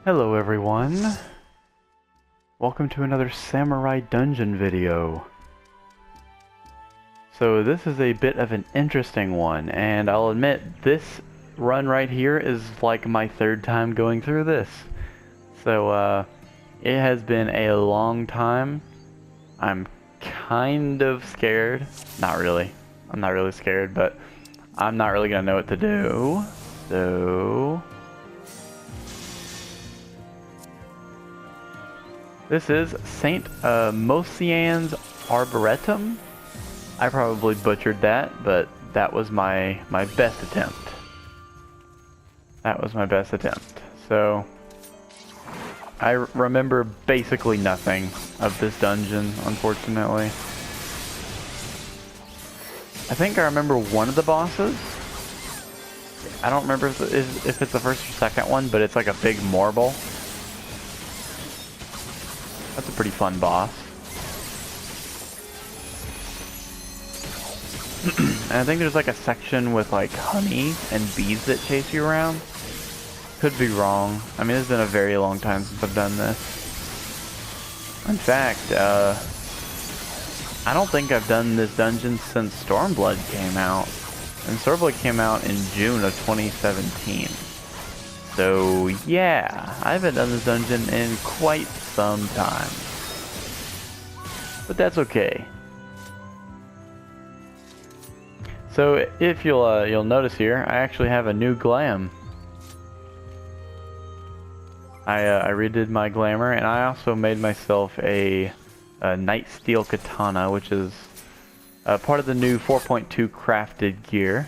Hello everyone, welcome to another Samurai Dungeon video. So this is a bit of an interesting one, and I'll admit this run right here is like my third time going through this. So it has been a long time. I'm kind of scared. Not really. I'm not really scared, but I'm not really gonna know what to do. So this is Saint Mocianne's Arboretum. I probably butchered that, but that was my best attempt. That was my best attempt. So I remember basically nothing of this dungeon, unfortunately. I think I remember one of the bosses. I don't remember if it's the first or second one, but it's like a big marble. That's a pretty fun boss. And I think there's like a section with like honey and bees that chase you around. Could be wrong. I mean, it's been a very long time since I've done this. In fact, I don't think I've done this dungeon since Stormblood came out. And Stormblood came out in June of 2017. So yeah, I haven't done this dungeon in quite some time. But that's okay. So if you'll notice here, I actually have a new glam. I redid my glamour, and I also made myself a Night Steel Katana, which is part of the new 4.2 crafted gear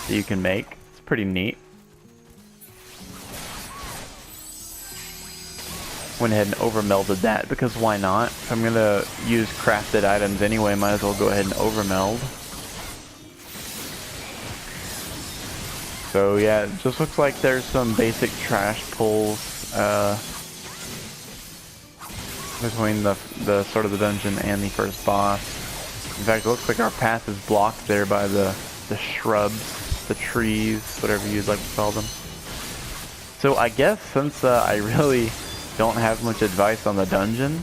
that you can make. It's pretty neat. Went ahead and overmelded that because why not? If I'm gonna use crafted items anyway, might as well go ahead and overmeld. So yeah, it just looks like there's some basic trash pulls between the start of the dungeon and the first boss. In fact, it looks like our path is blocked there by the shrubs, the trees, whatever you'd like to call them. So I guess since I really don't have much advice on the dungeon,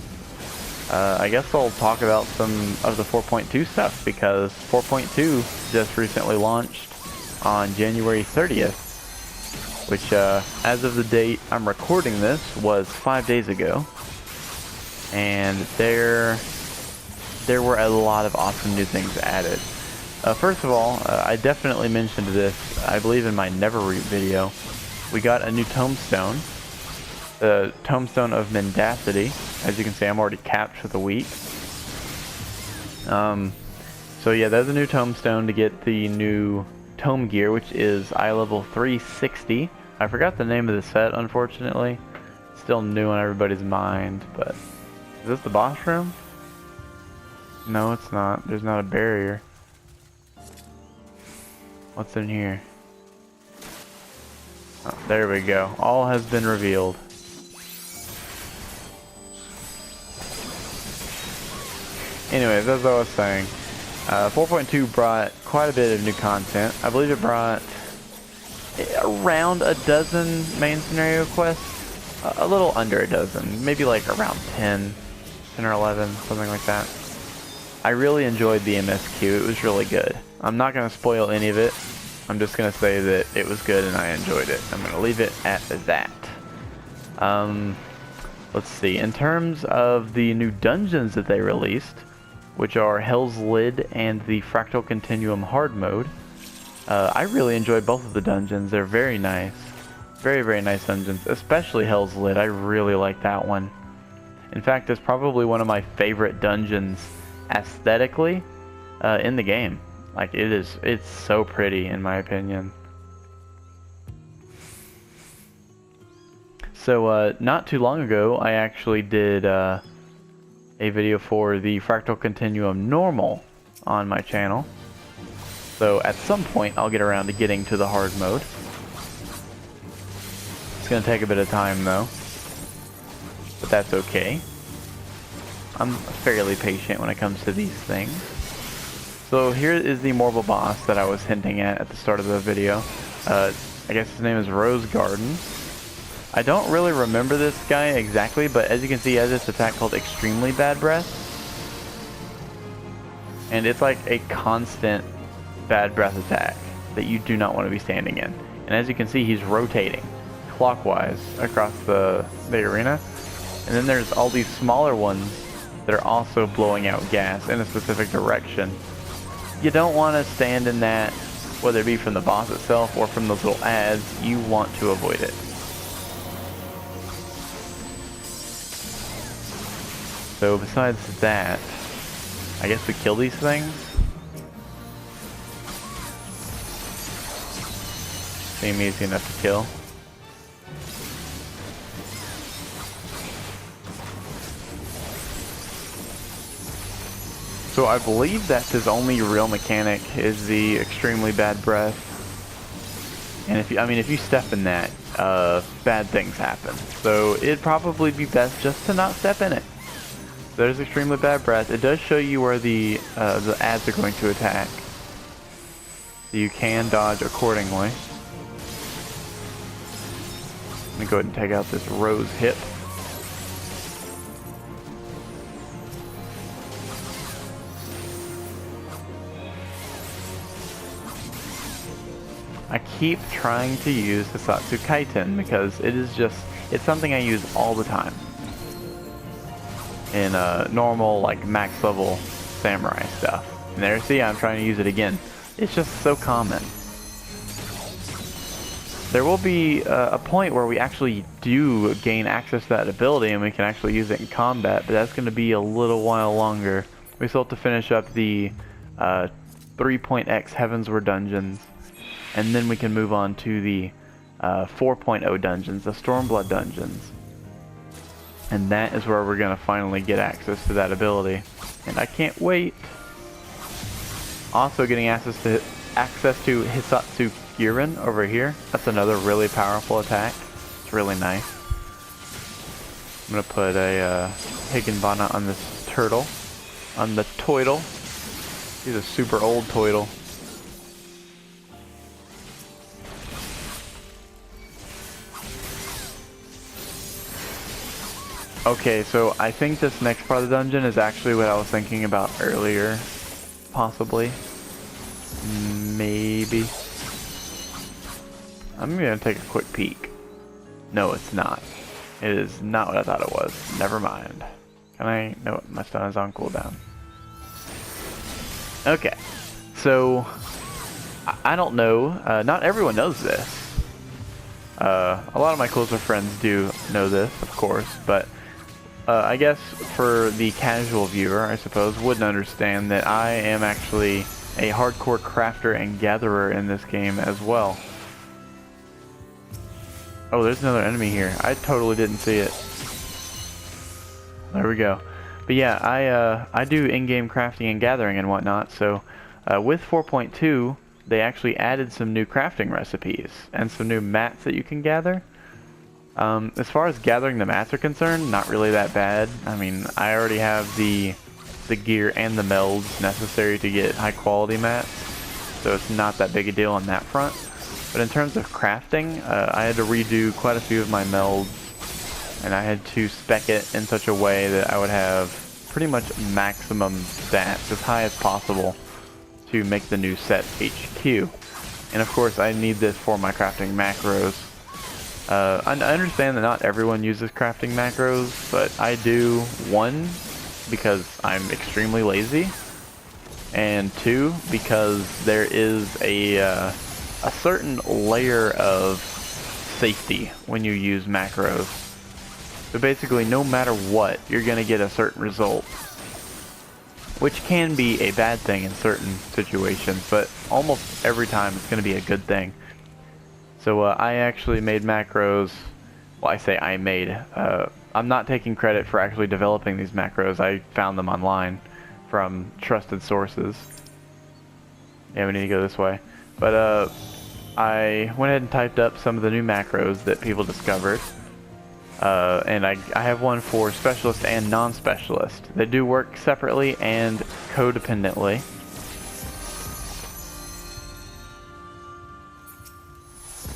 I guess I'll talk about some of the 4.2 stuff, because 4.2 just recently launched on January 30th, which as of the date I'm recording this was 5 days ago, and there were a lot of awesome new things added. First of all, I definitely mentioned this, I believe in my Neverroot video. We got a new tombstone. The Tombstone of Mendacity. As you can see, I'm already capped for the week. So yeah, there's a new tombstone to get the new tome gear, which is eye level 360. I forgot the name of the set, unfortunately. Still new on everybody's mind, but is this the boss room? No, it's not. There's not a barrier. What's in here? Oh, there we go. All has been revealed. Anyways, as I was saying, 4.2 brought quite a bit of new content. I believe it brought around a dozen main scenario quests. A little under a dozen. Maybe like around 10 or 11, something like that. I really enjoyed the MSQ. It was really good. I'm not going to spoil any of it. I'm just going to say that it was good and I enjoyed it. I'm going to leave it at that. Let's see. In terms of the new dungeons that they released, which are Hell's Lid and the Fractal Continuum Hard Mode, I really enjoyed both of the dungeons. They're very nice. Very, very nice dungeons. Especially Hell's Lid. I really like that one. In fact, it's probably one of my favorite dungeons aesthetically in the game. Like, it's so pretty in my opinion. So, not too long ago, I actually did a video for the Fractal Continuum Normal on my channel. So at some point I'll get around to getting to the hard mode. It's gonna take a bit of time though, but that's okay. I'm fairly patient when it comes to these things. So here is the marble boss that I was hinting at the start of the video. I guess his name is Rose Garden. I don't really remember this guy exactly, but as you can see, he has this attack called Extremely Bad Breath. And it's like a constant bad breath attack that you do not want to be standing in. And as you can see, he's rotating clockwise across the arena. And then there's all these smaller ones that are also blowing out gas in a specific direction. You don't want to stand in that, whether it be from the boss itself or from those little ads. You want to avoid it. So besides that, I guess we kill these things. Seem easy enough to kill. So I believe that's his only real mechanic, is the extremely bad breath. And if you step in that, bad things happen. So it'd probably be best just to not step in it. There's extremely bad breath. It does show you where the ads are going to attack. So you can dodge accordingly. Let me go ahead and take out this rose hip. I keep trying to use Hisatsu Kaiten because it's something I use all the time. In normal, like, max level samurai stuff. And there, see, I'm trying to use it again. It's just so common. There will be a point where we actually do gain access to that ability and we can actually use it in combat, but that's going to be a little while longer. We still have to finish up the 3.x Heavensward dungeons, and then we can move on to the 4.0 dungeons, the Stormblood dungeons. And that is where we're going to finally get access to that ability. And I can't wait. Also getting access to Hisatsu Kirin over here. That's another really powerful attack. It's really nice. I'm going to put a Higginbana on this turtle. On the Toidle. He's a super old Toidle. Okay, so I think this next part of the dungeon is actually what I was thinking about earlier. Possibly. Maybe. I'm gonna take a quick peek. No, it's not. It is not what I thought it was. Never mind. Can I? No, my stun is on cooldown. Okay. So, I don't know. Not everyone knows this. A lot of my closer friends do know this, of course, but I guess for the casual viewer, I suppose, wouldn't understand that I am actually a hardcore crafter and gatherer in this game as well. Oh, there's another enemy here. I totally didn't see it. There we go. But yeah, I do in-game crafting and gathering and whatnot, so with 4.2, they actually added some new crafting recipes and some new mats that you can gather. As far as gathering the mats are concerned, not really that bad. I mean, I already have the gear and the melds necessary to get high quality mats, so it's not that big a deal on that front. But in terms of crafting, I had to redo quite a few of my melds, and I had to spec it in such a way that I would have pretty much maximum stats, as high as possible, to make the new set HQ. And of course, I need this for my crafting macros. I understand that not everyone uses crafting macros, but I do. One, because I'm extremely lazy, and two, because there is a certain layer of safety when you use macros. So basically, no matter what, you're going to get a certain result, which can be a bad thing in certain situations, but almost every time it's going to be a good thing. So I actually made macros. Well, I say I made. I'm not taking credit for actually developing these macros. I found them online from trusted sources. Yeah, we need to go this way. But I went ahead and typed up some of the new macros that people discovered. And I have one for specialist and non-specialist. They do work separately and codependently.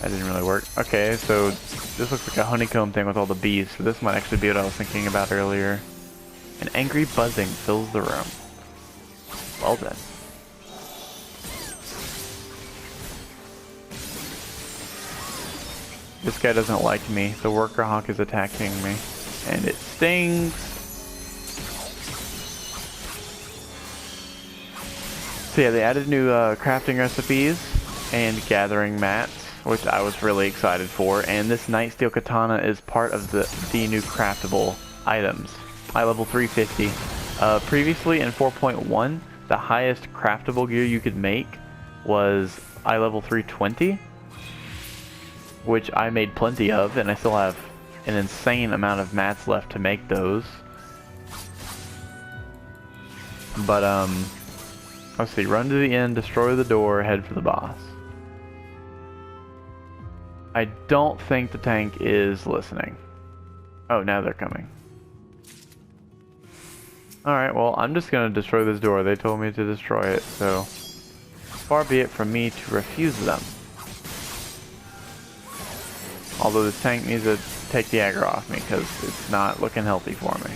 That didn't really work. Okay, so This looks like a honeycomb thing with all the bees, so this might actually be what I was thinking about earlier. An angry buzzing fills the room. Well then. This guy doesn't like me. The worker hawk is attacking me. And it stings. So yeah, they added new crafting recipes and gathering mats, which I was really excited for. And this Night Steel Katana is part of the new craftable items. Eye level 350. Previously in 4.1, the highest craftable gear you could make was eye level 320. Which I made plenty of, and I still have an insane amount of mats left to make those. But, let's see, run to the end, destroy the door, head for the boss. I don't think the tank is listening. Oh, now they're coming. Alright, well, I'm just gonna destroy this door. They told me to destroy it, so far be it from me to refuse them. Although this tank needs to take the aggro off me because it's not looking healthy for me.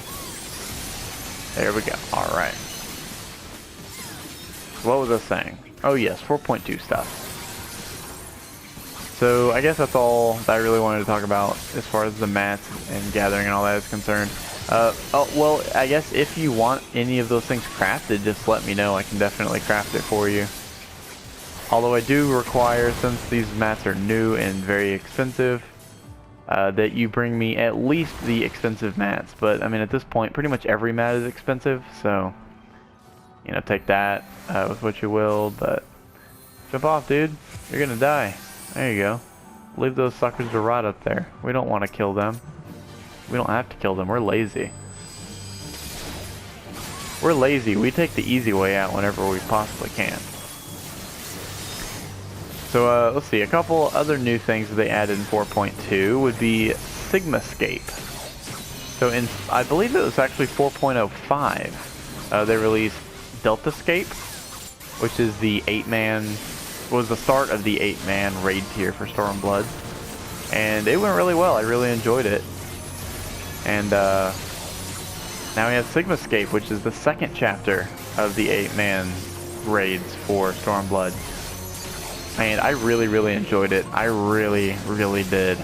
There we go. Alright. What was I saying? Oh yes, 4.2 stuff. So I guess that's all that I really wanted to talk about as far as the mats and gathering and all that is concerned. Oh, well, I guess if you want any of those things crafted, just let me know. I can definitely craft it for you. Although I do require, since these mats are new and very expensive, that you bring me at least the expensive mats. But, I mean, at this point, pretty much every mat is expensive, so, you know, take that with what you will, but jump off, dude. You're gonna die. There you go. Leave those suckers to rot up there. We don't want to kill them. We don't have to kill them. We're lazy. We're lazy. We take the easy way out whenever we possibly can. So let's see, a couple other new things that they added in 4.2 would be Sigmascape. So I believe it was actually 4.05, they released Deltascape, which is the 8-man, was the start of the 8-man raid tier for Stormblood. And it went really well, I really enjoyed it. And now we have Sigmascape, which is the second chapter of the 8-man raids for Stormblood. And I really enjoyed it. I really did.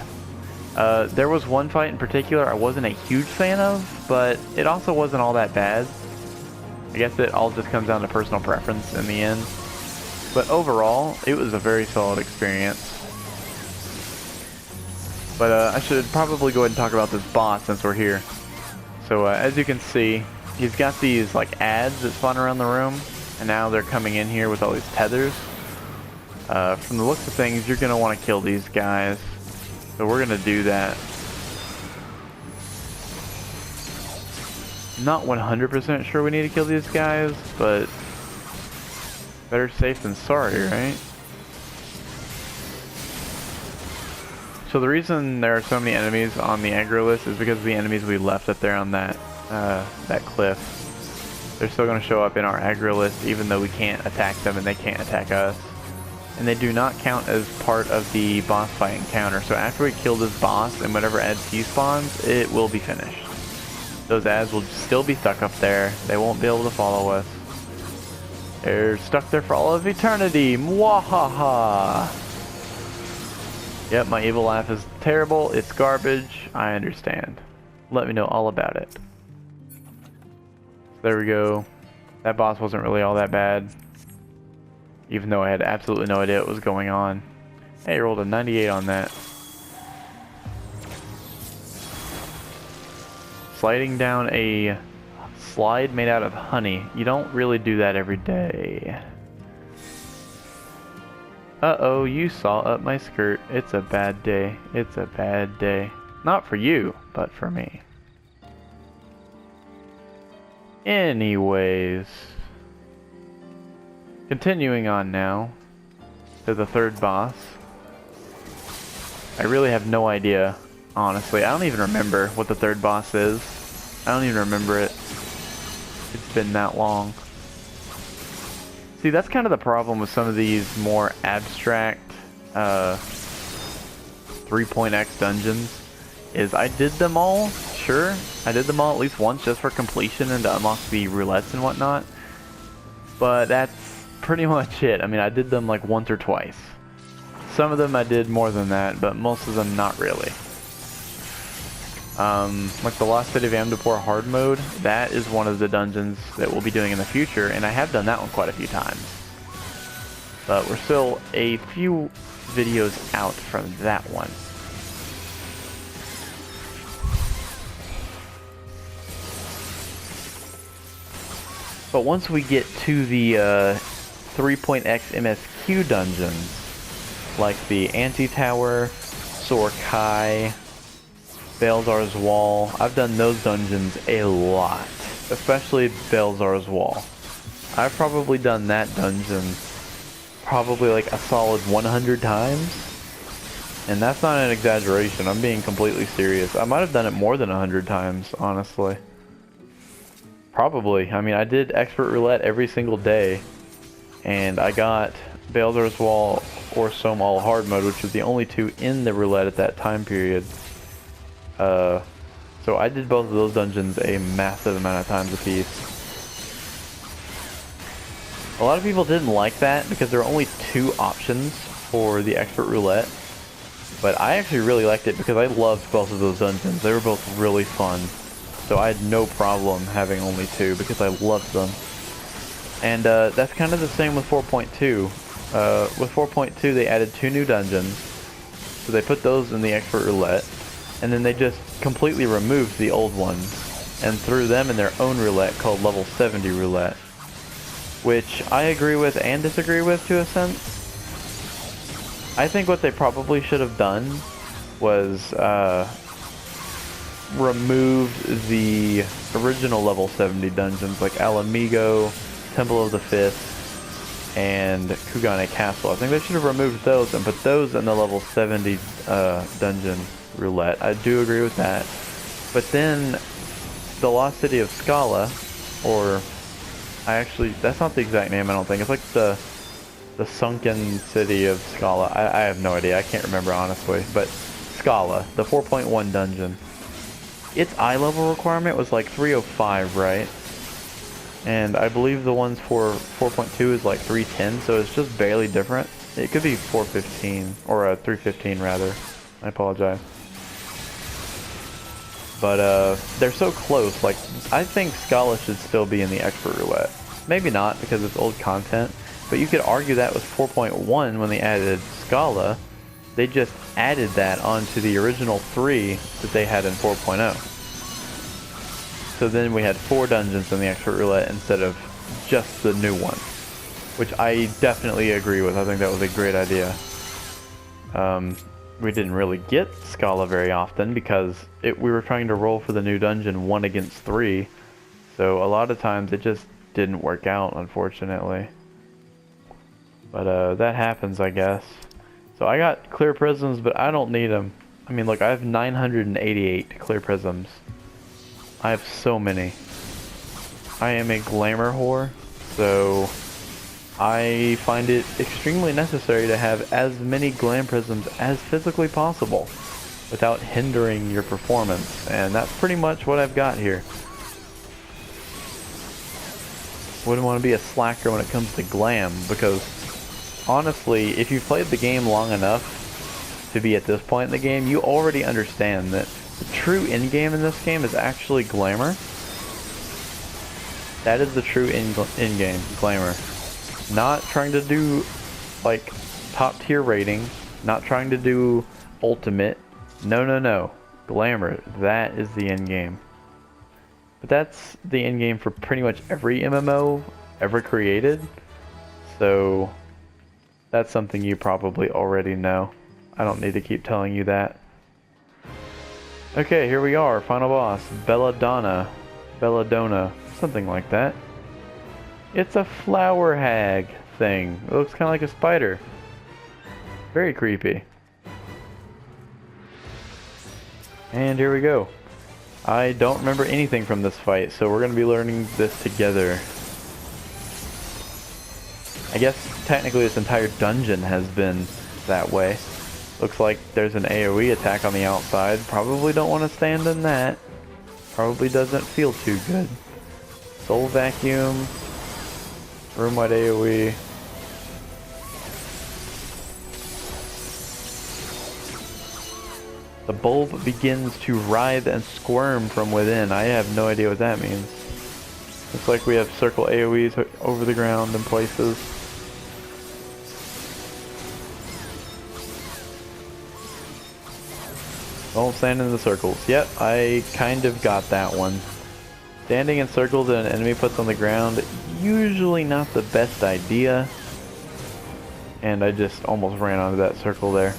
There was one fight in particular I wasn't a huge fan of, but it also wasn't all that bad. I guess it all just comes down to personal preference in the end. But overall, it was a very solid experience. But I should probably go ahead and talk about this boss since we're here. So as you can see, he's got these like ads that spawn around the room, and now they're coming in here with all these tethers. From the looks of things, you're going to want to kill these guys. So we're going to do that. Not 100% sure we need to kill these guys, but better safe than sorry, right? So the reason there are so many enemies on the aggro list is because of the enemies we left up there on that cliff. They're still going to show up in our aggro list even though we can't attack them and they can't attack us. And they do not count as part of the boss fight encounter. So after we kill this boss and whatever ads he spawns, it will be finished. Those ads will still be stuck up there. They won't be able to follow us. They're stuck there for all of eternity. Mwahaha! Yep, my evil laugh is terrible. It's garbage. I understand. Let me know all about it. There we go. That boss wasn't really all that bad. Even though I had absolutely no idea what was going on. Hey, I rolled a 98 on that. Sliding down a slide made out of honey. You don't really do that every day. Uh-oh, you saw up my skirt. It's a bad day. It's a bad day. Not for you, but for me. Anyways. Continuing on now to the third boss. I really have no idea, honestly. I don't even remember what the third boss is. I don't even remember it. It's been that long. See, that's kind of the problem with some of these more abstract 3.x dungeons is I did them all, sure. I did them all at least once just for completion and to unlock the roulettes and whatnot. But that's pretty much it. I mean, I did them like once or twice. Some of them I did more than that, but most of them not really. Like the Lost City of Amdapor hard mode, that is one of the dungeons that we'll be doing in the future, and I have done that one quite a few times. But we're still a few videos out from that one. But once we get to the 3.x MSQ dungeons, like the Anti-Tower, Sorkai, Balzar's Wall, I've done those dungeons a lot, especially Balzar's Wall. I've probably done that dungeon probably like a solid 100 times, and that's not an exaggeration. I'm being completely serious. I might have done it more than 100 times, honestly. Probably. I mean, I did Expert Roulette every single day, and I got Balzar's Wall or Sohm All hard mode, which was the only two in the Roulette at that time period. So I did both of those dungeons a massive amount of times apiece. A lot of people didn't like that because there were only 2 options for the Expert Roulette, but I actually really liked it because I loved both of those dungeons. They were both really fun. So I had no problem having only 2 because I loved them. And that's kind of the same with 4.2. With 4.2 they added 2 new dungeons. So they put those in the Expert Roulette. And then they just completely removed the old ones and threw them in their own roulette called Level 70 Roulette. Which I agree with and disagree with to a sense. I think what they probably should have done was removed the original level 70 dungeons like Alamigo, Temple of the Fifth, and Kugane Castle. I think they should have removed those and put those in the level 70 dungeon roulette. I do agree with that. But then the Lost City of Scala, or that's not the exact name, I don't think. It's like the Sunken City of Scala. I have no idea. I can't remember honestly. But Scala, the 4.1 dungeon. Its eye level requirement was like 305, right? And I believe the ones for 4.2 is like 310, so it's just barely different. It could be 415, or 315 rather. I apologize. But they're so close. Like, I think Scala should still be in the Expert Roulette. Maybe not because it's old content, but you could argue that with 4.1 when they added Scala, they just added that onto the original 3 that they had in 4.0. So then we had 4 dungeons in the Expert Roulette instead of just the new one, which I definitely agree with. I think that was a great idea. We didn't really get Scala very often because we were trying to roll for the new dungeon 1 against 3, so a lot of times it just didn't work out, unfortunately. But that happens, I guess. So I got clear prisms, but I don't need them. I mean, look, I have 988 clear prisms. I have so many. I am a glamour whore, so I find it extremely necessary to have as many glam prisms as physically possible without hindering your performance, and that's pretty much what I've got here. Wouldn't want to be a slacker when it comes to glam, because honestly, if you've played the game long enough to be at this point in the game, you already understand that the true endgame in this game is actually glamour. That is the true endgame, glamour. Not trying to do like top tier rating, not trying to do ultimate. No. Glamour, that is the end game. But that's the end game for pretty much every MMO ever created. So that's something you probably already know. I don't need to keep telling you that. Okay, here we are, final boss, Belladonna, something like that. It's a flower hag thing. It looks kind of like a spider. Very creepy. And here we go. I don't remember anything from this fight, so we're going to be learning this together. I guess technically this entire dungeon has been that way. Looks like there's an AoE attack on the outside. Probably don't want to stand in that. Probably doesn't feel too good. Soul Vacuum. Room-wide AoE. The bulb begins to writhe and squirm from within. I have no idea what that means. Looks like we have circle AoEs over the ground in places. Don't stand in the circles. Yep, I kind of got that one. Standing in circles that an enemy puts on the ground, usually not the best idea. And I just almost ran onto that circle there.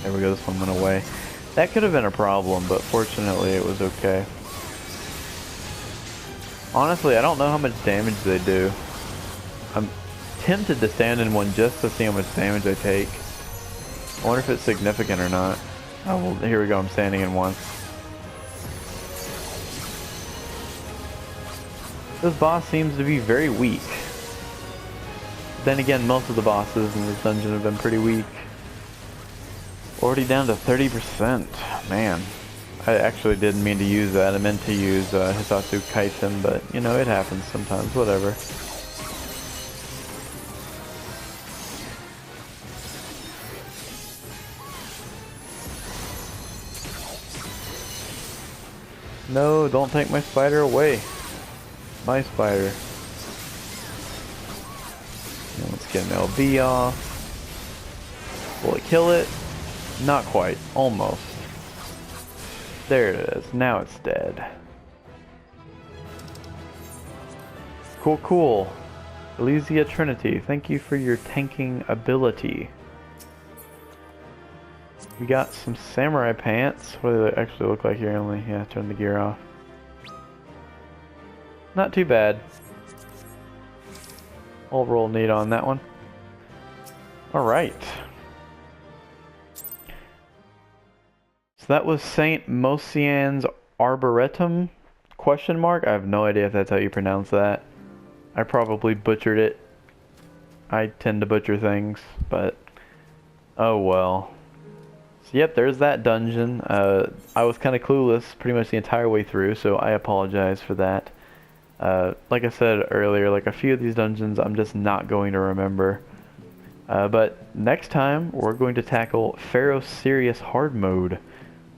There we go, this one went away. That could have been a problem, but fortunately it was okay. Honestly, I don't know how much damage they do. I'm tempted to stand in one just to see how much damage I take. I wonder if it's significant or not. Oh, well, here we go, I'm standing in one. This boss seems to be very weak. Then again, most of the bosses in this dungeon have been pretty weak. Already down to 30%. Man. I actually didn't mean to use that. I meant to use Hisatsu Kaisen, but, you know, it happens sometimes. Whatever. No, don't take my spider away. My spider. Now let's get an LB off. Will it kill it? Not quite. Almost. There it is. Now it's dead. Cool, cool. Elysia Trinity, thank you for your tanking ability. We got some samurai pants. What do they actually look like here? Only, yeah, turn the gear off. Not too bad. Overall neat on that one. Alright. So that was Saint Mocianne's Arboretum? Question mark? I have no idea if that's how you pronounce that. I probably butchered it. I tend to butcher things, but oh well. So yep, there's that dungeon. I was kind of clueless pretty much the entire way through, so I apologize for that. Like I said earlier, like a few of these dungeons I'm just not going to remember. But next time we're going to tackle Pharaoh Sirius Hard Mode.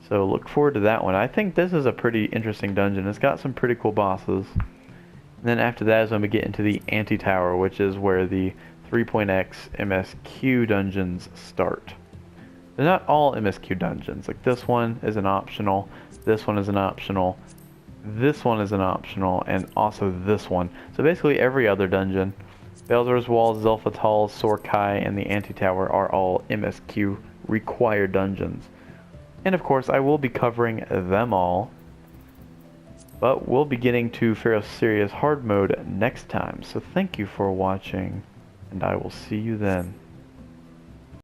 So look forward to that one. I think this is a pretty interesting dungeon. It's got some pretty cool bosses. And then after that is when we get into the Anti-Tower, which is where the 3.x MSQ dungeons start. They're not all MSQ dungeons. Like this one is an optional, this one is an optional, this one is an optional, and also this one. So basically every other dungeon, Baldur's Wall, Zelphatal, Sorkai, and the Anti-Tower are all MSQ required dungeons. And of course I will be covering them all. But we'll be getting to Pharaoh Sirius Hard Mode next time. So thank you for watching, and I will see you then.